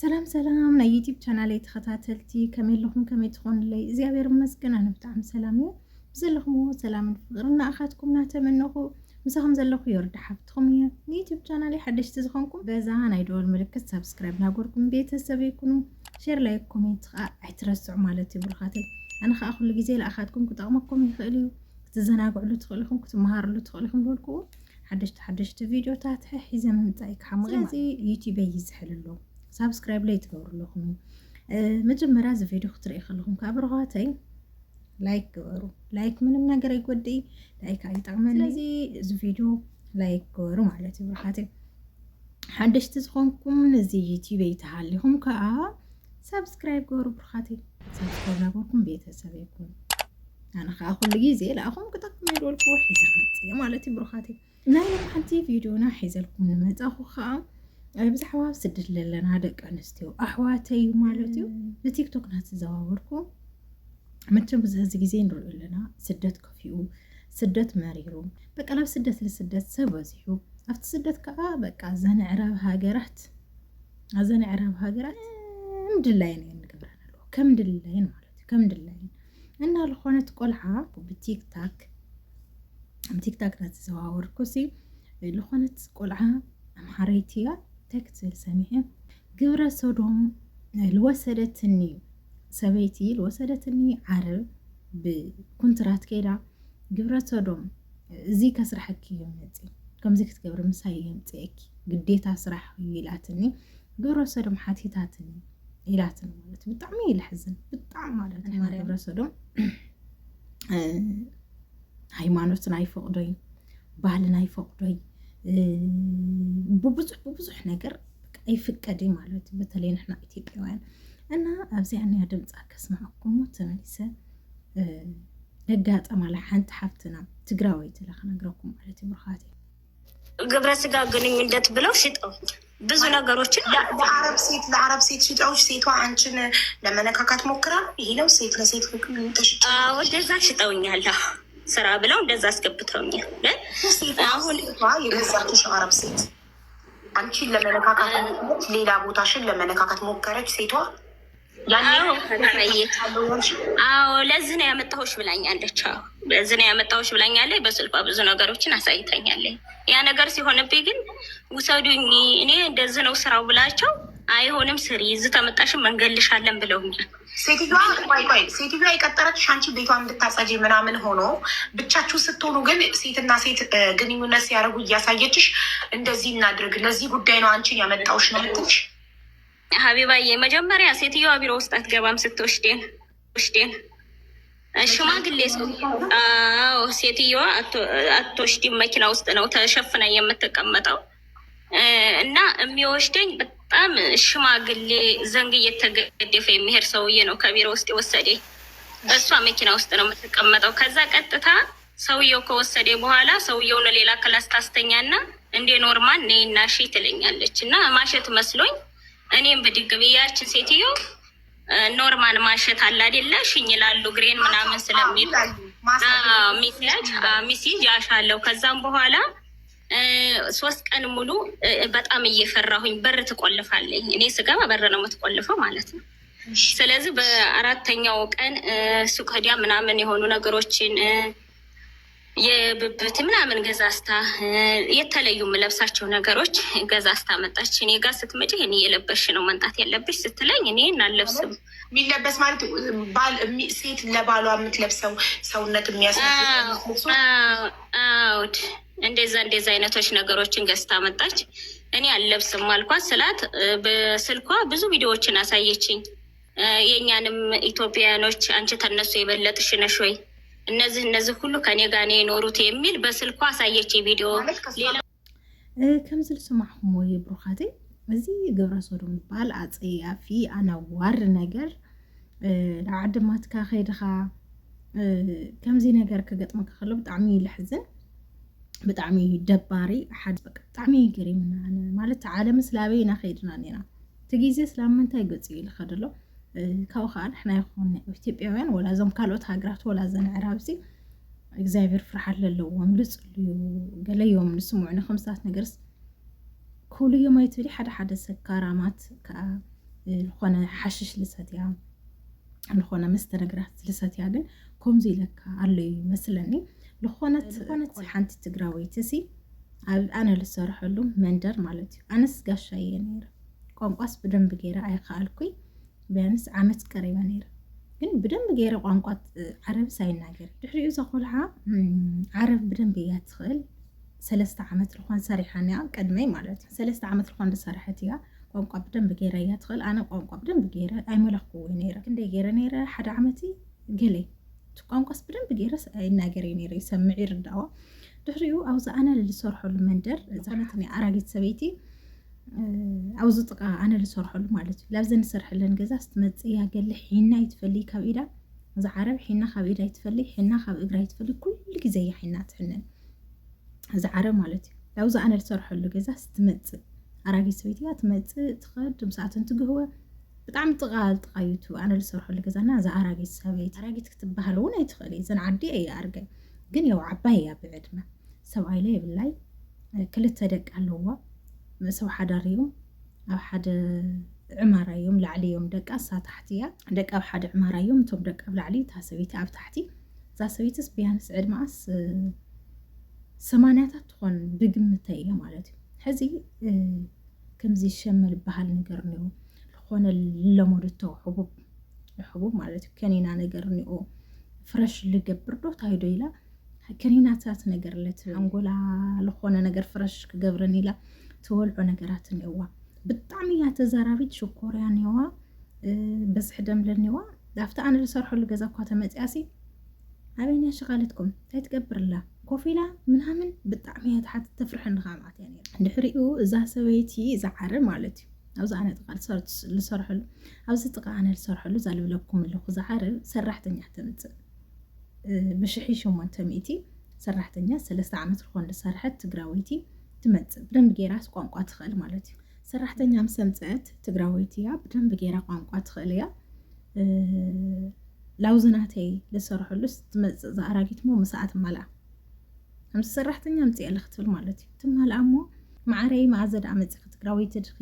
سلام سلام نا يوتيوب شانالي تخاتلتي كمل لكم كمل تخون لي زيابير مسكن أنا بتعم سلامي بزلكم سلام فقرنا أخاتكم ناتمنه مساهم زلكم يرد حبتكم يوتيوب شانالي حدش تزخونكم بزانا يدور مركز سبسكرايب ناقولكم بيت السبي يكونوا شير لايك كومنت اعترسوا مالتي برخاتي أنا خأخذ لجزء لأخاتكم كنت أمكم يخليوا تزناقوا على تخليكم كنت مهار على تخليكم دولكم حدشت فيديو تاتح حيزة من تايك حمغي زي يوتيوب يزحل له سبسكرايب لي تقبر لكم مجمرة زي فيديو خطر يخليكم كابرغاتي لايك قبروا لايك من النجار يقدي لايك أي تعمل لذي زي فيديو لايك قبروا معلتي برخاتي حدش تزخونكم نزي يوتيوب يتحليهم كا سبسكرايب قبروا برخاتي سبسكرايب نقولكم بيت سبيكم أنا خاخذ لجيزي لا أخوم كتاك ميلو الفوحي زحمت يا مالتي برخاتي نايم حنتي فيديونا حيزلكم لما تأخو خا بزح حواب سدد لنا دق أنستيو أحواتي مالتيو بتيك توك ناس زواوركم متى بزهز جزين رؤوا لنا سدت كفيو سدت مريرو بقى لو سدت لسدت سبازيو أفت سدت كأ بقى زن عراب هاجرت زن عراب هاجرت مدلين نقبرنا له كم دلين مالتي كم دلين إنها الخونة قلعة بتيك تاك بتيك تاك ناس زواوركم سي الخونة قلعة أمحريتيا تكتل سميها قبرة صدوم الوسدتني سبيتي الوسدتني عرب بكونترات كده قبرة صدوم زي كسر حكي يومتي كم زي كتقبر مساي يمتيك قديتها سرح يلاتني قبرة صدوم حاتيتاتني يلاتني مالت بطعمي الحزن بطعم مالت قبرة صدوم هايمانوتنا يفقدوي ባህልና ይፈቅዶይ ببزح ነገር አይፈቀድም ማለት በተለይ ነحنا ኢትዮጵያውያን እና አብዛኛው ያ ድምጽ አከስማኩም ተመልሰ ለጋጠማ ለሐንት ሐፍትና ትግራዋይ ተለخ ነግረኩም ማለት ይብርኻቴ ግብረ ስጋ ግንኙነት ብለው ሽጠው ብዙ ነገሮችን ለአረብ ሴት ሽጠው ሴቷ አንቺን ለመነካካት ሞክራ ይሄ ነው ሴት ለሴት ፍቅር ተሽጣው ወደዛ ሽጠውኛል ስራ ብለው እንደዛ አስገብተውኛል አሁን የገዛችሽ አረብ ሴት አንቺን ለመነካካት ሌላ ቦታሽን ለመነካካት ሞከረች ሴቷ አዎ ለዚህ ነው ያመጣሁሽ ብላኛለች ለዚህ ነው ያመጣሁሽ ብላኛለች በስልኳ ብዙ ነገሮችን አሳይታኛለች ያ ነገር ሲሆንብኝ ግን ውሰዱኝ እኔ እንደዚህ ነው ስራው ብላቸው አይሆንም ስሪ እዚህ ተመጣሽ መንገልሻለን ብለውኛል ሴትዮዋ የቀጠረችሽ አንቺ ቤቷን እንድታጸጂ ምናምን ሆኖ ብቻችሁ ስትሆኑ ግን ሴትና ሴት ግንኙነት ሲያደርጉ እያሳየችሽ እንደዚህ እናድርግ ለዚህ ጉዳይ ነው አንቺን ያመጣውሽ ነው የምትልሽ ሀቢባዬ መጀመሪያ ሴትዮዋ ቢሮ ውስጥ አትገባም ስትወስደን ሽማግሌ ሰው ሴትዮዋ አትወስድም መኪና ውስጥ ነው ተሸፍና የምትቀመጠው እና የሚወስደኝ በጣም ሽማግሌ ዘንግ እየተገደፈ የሚሄድ ሰውዬ ነው ከቢሮ ውስጥ የወሰደኝ እሷ መኪና ውስጥ ነው የምትቀመጠው ከዛ ቀጥታ ሰውየው ከወሰደ በኋላ ሰውየውን ሌላ ክላስ ታስተኛና እንደ ኖርማል ነይና ሺ ትለኛለች እና ማሸት መስሎኝ እኔም በድግብያችን ሴትዮ ኖርማል ማሸት አለ አይደለ ሽኝላሉ ግሬን ምናምን ስለሚል ሚሴጅ ያሻለው ከዛም በኋላ 3 ቀን ሙሉ በጣም እየፈራሁኝ በር ትቆልፋለኝ እኔ ስገባ በር ነው የምትቆልፈው ማለት ነው ስለዚህ በአራተኛው ቀን ሱቅ ሄዳ ምናምን የሆኑ ነገሮችን የብብት ምናምን ገዛስታ የተለዩ ለብሳቸው ነገሮች ገዛስታ መጣች እኔ ጋር ስትመጪ እኔ የለበሽ ነው መንጣት ያለብሽ ስትለኝ እኔ እናለብስም የሚለበስ ማለት ባል ሴት ለባሏ የምትለብሰው ሰውነት የሚያሳይ አውድ እንደዛ አይነቶች ነገሮችን ገዝታ መጣች እኔ አልለብስም አልኳት ስላት በስልኳ ብዙ ቪዲዮዎችን አሳየችኝ የኛንም ኢትዮጵያኖች አንቺ ተነሱ የበለጥሽ ነሽ ወይ እነዚህ ሁሉ ከኔ ጋር ነው የኖሩት የሚል በስልኳ አሳየችኝ ቪዲዮ ሌላ ከምዝል ስማሁም ወይ ብሩኻቴ እዚህ ግብረ ሰዶም ባል አጽያፊ አናዋር ነገር ለዓድማትካ ኸይድኻ ከምዚ ነገር ከገጥመካ ከሎ ብጣዕሚ ልሕዝን ብጣዕሚ ደባሪ ሓደ በቃ ብጣዕሚ ገሪምና ማለት ዓለም ስላበይና ኸይድና ኔና ትጊዜ ስላምንታይ ገጽ ይልኸደሎ ካው ኻል احنا يكون ኢትዮጵያውያን ወላ ዞም ካልኦት ሃገራት ወላ ዘንዕራብሲ እግዚአብሔር ፍርሃት ለለዎም ልጽልዩ ገለዮም ንስሙዕና 5 ነገርስ ኩሉ የማይትብሊ ሓደ ሰካራማት ዝኾነ ሓሽሽ ልሰትያ ዝኾነ መስተ ነገራት ልሰትያ ግን ከምዚ ኢለካ ኣሎ ይመስለኒ ዝኾነት ሓንቲ ትግራወይቲ ሲ ኣነ ልሰርሐሉ መንደር ማለት እዩ ኣነስ ጋሻ እየ ነይረ ቋንቋስ ብደንብ ገይረ ኣይከኣልኩይ ቢያንስ ዓመት ቀሪበ ነይረ ግን ብደንብ ገይረ ቋንቋ ዓረብ ሳይናገር ድሕሪኡ ዘቆልዓ ዓረብ ብደንብ እያ ትኽእል 3 ዓመት ልኳን ሰሪሓንያ ቀድመይ ማለት እዩ 3 ዓመት ልኳን ዝሰርሐት እያ ቋንቋ ብደንብ ገይረ እያ ትኽእል ኣነ ቋንቋ ብደንብ ገይረ ኣይመለኽኩዎ ነይረ ክንደይ ገይረ ነይረ ሓደ ዓመት ገለይ ቋንቋስ ብደንብ ገይረ ኣይናገር ነይረ ይሰምዕ ይርዳዋ ድሕሪኡ ኣብዛ ኣነ ልሰርሐሉ መንደር ዝኾነትኒ ኣራጊት ሰበይቲ ኣብዚ ጥቃ ኣነ ልሰርሐሉ ማለት እዩ ላብዘ ንሰርሐለን ገዛ ስትመፅእ እያ ገለ ሒና ይትፈሊ ካብ ኢዳ እዚ ዓረብ ሒና ካብ ኢዳ ይትፈሊ ሒና ካብ እግራ ይትፈሊ ኩሉ ግዜ እያ ሒና ትሕነን እዚ ዓረብ ማለት እዩ ላብዚ ኣነ ልሰርሐሉ ገዛ ስትመፅእ ኣራጊት ሰበይቲ እያ ትመፅእ ትኸድ ምሳኣትን ትግህወ ብጣዕሚ ጥቃይቱ ኣነ ልሰርሐሉ ገዛና እዛ ኣራጊት ሰበይቲ ኣራጊት ክትበሃል እውን ኣይትኽእል እዘን ዓዲ እያ ኣርገ ግን ያው ዓባይ እያ ብዕድመ ሰብኣይለ የብላይ ክልተ ደቂ ኣለዋ መሰብ ሓዳር እዮም ኣብ ሓደ ዕማራ እዮም ላዕሊ እዮም ደቃ እሳ ታሕቲ እያ ደቃ ኣብ ሓደ ዕማራ እዮም እቶም ደቂ ኣብ ላዕሊ እታ ሰበይቲ ኣብ ታሕቲ እዛ ሰበይትስ ቢያንስ ዕድማኣስ 80ታት ትኾን ብግምተይ እያ ማለት እዩ ሕዚ ከምዚ ሸመል በሃል ነገር እኒኦ ዝኾነ ለሞድቶ ሕቡብ ማለት እዩ ከኒና ነገር እኒኦ ፍረሽ ልገብር ዶ ታይዶ ኢላ ከኒናታት ነገር አንጎላ ለኾነ ነገር ፍረሽ ክገብረን ኢላ ትወልዑ ነገራት እኒእዋ ብጣዕሚ እያ ተዛራቢት ሽኮርያ እኒዋ በዝሒ ደምለ እኒዋ ዳፍታ ኣነ ዝሰርሐሉ ገዛ እኳ ተመፅያሲ ኣበይና ሸቃለትኩም እንታይ ትገብርላ ኮፍ ኢላ ምናምን ብጣዕሚ እያ ተሓት ተፍርሕ ንኻምዓት እያ ነይራ ድሕሪኡ እዛ ሰበይቲ እዛ ዓረብ ማለት እዩ ኣብዚ ኣነ ጥቃ ልሰርሐሉ ኣብዚ ጥቃ ኣነ ልሰርሐሉ እዛ ልብለኩም ኣለኹ እዛ ዓረብ ሰራሕተኛ ተምፅእ ብ1800 ሰራሕተኛ 3 ዓመት ልኾን ዝሰርሐት ትግራወይቲ ትመፅእ ብደንብ ጌራስ ቋንቋ ትኽእል ማለት እዩ ሰራሕተኛ ምስ ምፅአት ትግራወይቲ እያ ብደንብ ጌራ ቋንቋ ትኽእል እያ ላውዝናተይ ልሰርሐሉስ ትመፅእ እዛ ኣራጊት ሞ መስኣት ማልኣ ከምዚ ሰራሕተኛ ምፅእ ኣለ ክትብል ማለት እዩ ትማልኣ እሞ ማዕረይ ማዕዘዳ መፅእ ትግራወይቲ ድኺ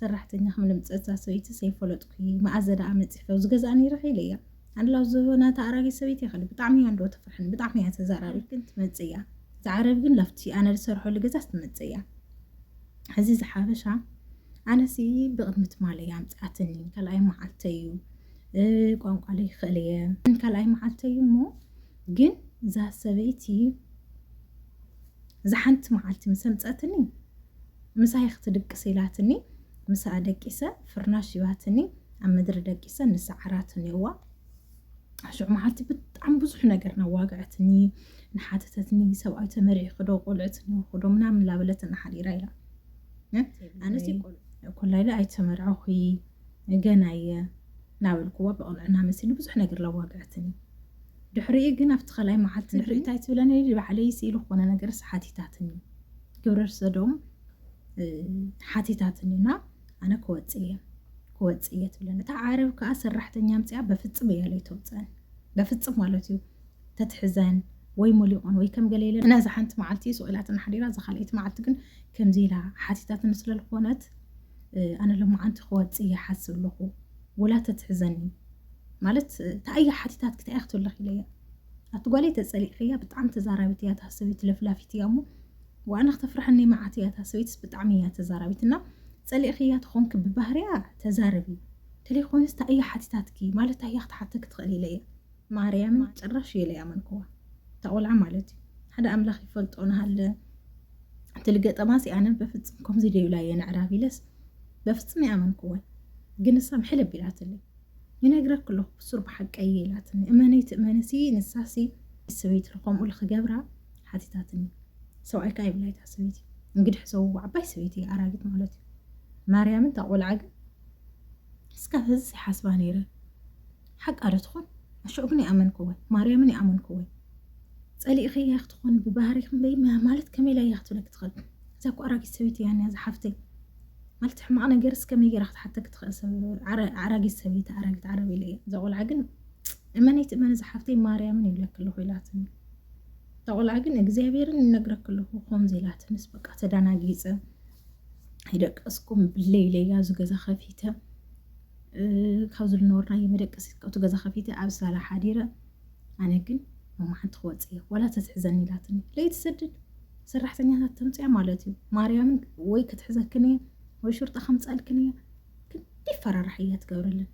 ሰራሕተኛ ከም ልምፅእ እዛ ሰበይቲ ሰይፈለጥኩ ማዕዘዳ መፅእ ፈውዝ ገዛ ነይረ ኺኢለ እያ ኣንላው ዝኾናት ኣራጊት ሰበይቲ ይኽእል ብጣዕሚ እያ እንዶ ተፍርሕን ብጣዕሚ እያ ተዛራቢት ግን ትመፅእ እያ እዚ ዓረብ ግን ላፍቲ ኣነ ዝሰርሐሉ ገዛ ትመፅእ እያ ሕዚ ዝሓበሻ ኣነሲ ብቕድሚት ማለያ ኣምፅኣትኒ ካልኣይ መዓልተ እዩ ቋንቋ ላይ ይኽእል እየ ካልኣይ መዓልተ እዩ እሞ ግን እዛ ሰበይቲ ዝሓንቲ መዓልቲ ምስ ኣምፅኣትኒ ምሳይ ክትድቅስ ኢላትኒ ምሳ ደቂሰ ፍርናሽ ይባትኒ ኣብ ምድሪ ደቂሰ ንሰዓራትኒ እዋ ሽዑ መዓልቲ ብጣዕሚ ብዙሕ ነገር ናዋግዐትኒ ንሓተተትኒ ሰብኣይ ተመሪዒ ክዶ ቆልዕትኒ ክዶ ምናምን ላበለት እናሓዲራ ኢላ ኣነሲ ኮላይለ ኣይተመርዐኹ ገና እየ ናበልክዋ ብቕልዕና መሲሉ ብዙሕ ነገር ላዋግዐትኒ ድሕሪኡ ግን ኣብቲ ካልኣይ መዓልቲ ድሕሪኡ እንታይ ትብለኒ ባዕለይ ስኢሉ ክኾነ ነገርስ ሓቲታትኒ ግብረ ሰዶም ሓቲታትኒና ኣነ ክወፅእ እየ ትብለኒ እታ ዓረብ ከዓ ሰራሕተኛ ምፅያ በፍፅም እያ ለይተውፅአን በፍፅም ማለት እዩ ተትሕዘን ወይ ሞሊቆን ወይ ከም ገለ ኢለን ናዛ ሓንቲ መዓልቲ ስኡላትን ሓዲራ እዛ ካልአይቲ መዓልቲ ግን ከምዚ ኢላ ሓቲታትን ስለዝኾነት ኣነ ሎማዓንቲ ክወፅእ እየ ሓስብ ኣለኹ ወላ ተትሕዘኒ ማለት ታእያ ሓቲታት ክተእያ ክትብለኽ ኢለ እያ ኣብቲ ጓለይ ተፀሊቕያ ብጣዕሚ ተዛራቢት እያ ታሰበይት ለፍላፊት እያ እሞ ዋና ክተፍርሐኒ መዓት እያ ታሰበይትስ ብጣዕሚ እያ ተዛራቢትና ፀሊቕያ ትኾንክ ብባህርያ ተዛረቢ ተለይኮንስ ታእያ ሓቲታትኪ ማለት ታእያ ክትሓተክ ትኽእል ኢለ እያ ማርያምን ጭራሽ ኢለ እያ መንክዋ ተቆልዓ ማለት እዩ ሓደ ኣምላኽ ይፈልጦ ንሃለ ትልገጠማሲ ኣነ በፍፅም ከምዚ ደይብላ እየ ንዕራብ ኢለስ በፍፅም እያ መንክዋ ግን እሳ ምሕልብ ኢላትለይ ይነግረክ ኣለኹ ብሱር ብሓቀይ ኢላትኒ እመነይ ትእመነሲ ንሳሲ ሰበይቲ ከምኡ ልክገብራ ሓቲታትኒ ሰብኣይ ከዓ ይብላ እታ ሰበይቲ እንግዲህ ሰው ዓባይ ሰበይቲ እያ ኣራጊት ማለት እዩ ማርያምን ተቆልዓ ግን እስካብ ህዚ ሓስባ ነይረ ሓቃ ዶ ትኾን ኣሽዑ ግን ይኣመንክወ ማርያምን ይኣመንክወ ፀሊእኸ እያ ክትኾን ብባህሪክን በይ ማለት ከመይ ላይ እያ ክትብለክ ትኽእል እዛ እኮ ኣራጊት ሰበይቲ እያ እዛ ሓፍተይ ማለት ሕማቕ ነገርስ ከመይ ጌራ ክትሓተክ ትኽእል ኣራጊት ሰበይቲ ኣራጊት ዓረብ ኢለ እያ እዛ ቆልዓ ግን እመነይ ትእመነ እዛ ሓፍተይ ማርያምን ይብለክ ኣለኹ ኢላትኒ እታ ቆልዓ ግን እግዚኣብሔርን ይነግረክ ኣለኹ ከምዚ ኢላትንስ በቃ ተዳናጊፀ ይደቀስኩም ብለይ ኢለ እያ ዝገዛ ከፊተ ካብ ዝነበርና የመደቀስ ከውቱ ገዛ ከፊተ ኣብ ሳላ ሓዲረ ኣነ ግን ማሓንቲ ክወፅ እየ ወላ ተትሕዘኒ ኢላትኒ ለይትሰድድ ሰራሕተኛታት ተምፅያ ማለት እዩ ማርያምን ወይ ክትሕዘክን እየ ወይ ሹርጣ ከምፃልክን እየ ክንደይ ፈራራሕ እያ ትገብረለን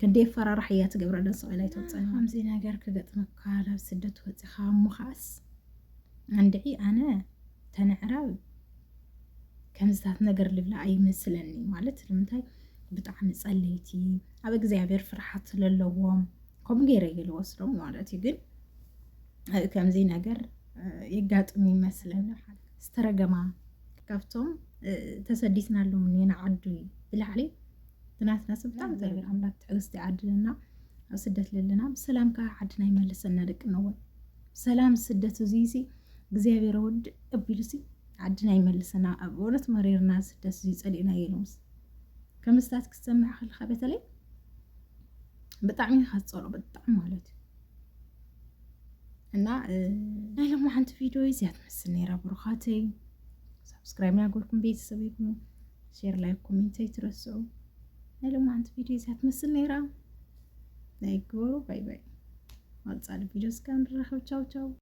ክንደይ ፈራራሕ እያ ትገብረለን ሰብኣይ ላይ ተወፅኒ ከምዚ ነገር ክገጥመካ ናብ ስደት ወፂኻ እሞ ከዓስ عندي أنا تنعرب كم زات نجر لبلا أي مثلني مالت المنتاي بتعمل صليتي أبغى زعبير فرحت للوام كم غيره يلوسرم مالتي قل كم زي نجر يقعد مين مثلا استرجما كفتم تسديسنا له منين عدوي بالعلي تناس ناس بتعمل زعبير عملت تعستي عدلنا سدت لنا بسلام كعدنا يملسنا لك نوى سلام سدت زيزي እግዚአብሔር ወድ እብልሲ عدنا يملسنا أبورت مرير ناس تسجيل سألنا يلمس كمستات كسمع خل خبيث لي بطعمي خاصة بطعم مالتي أنا لما عند فيديو زيادة مسني رابروخاتي سبسكرايب نقولكم بيت سبيكم شير لايك كومنتي ترسو لما عند فيديو زيادة مسني را لايك باي باي ما تصار فيديوز كان رخو تشاو تشاو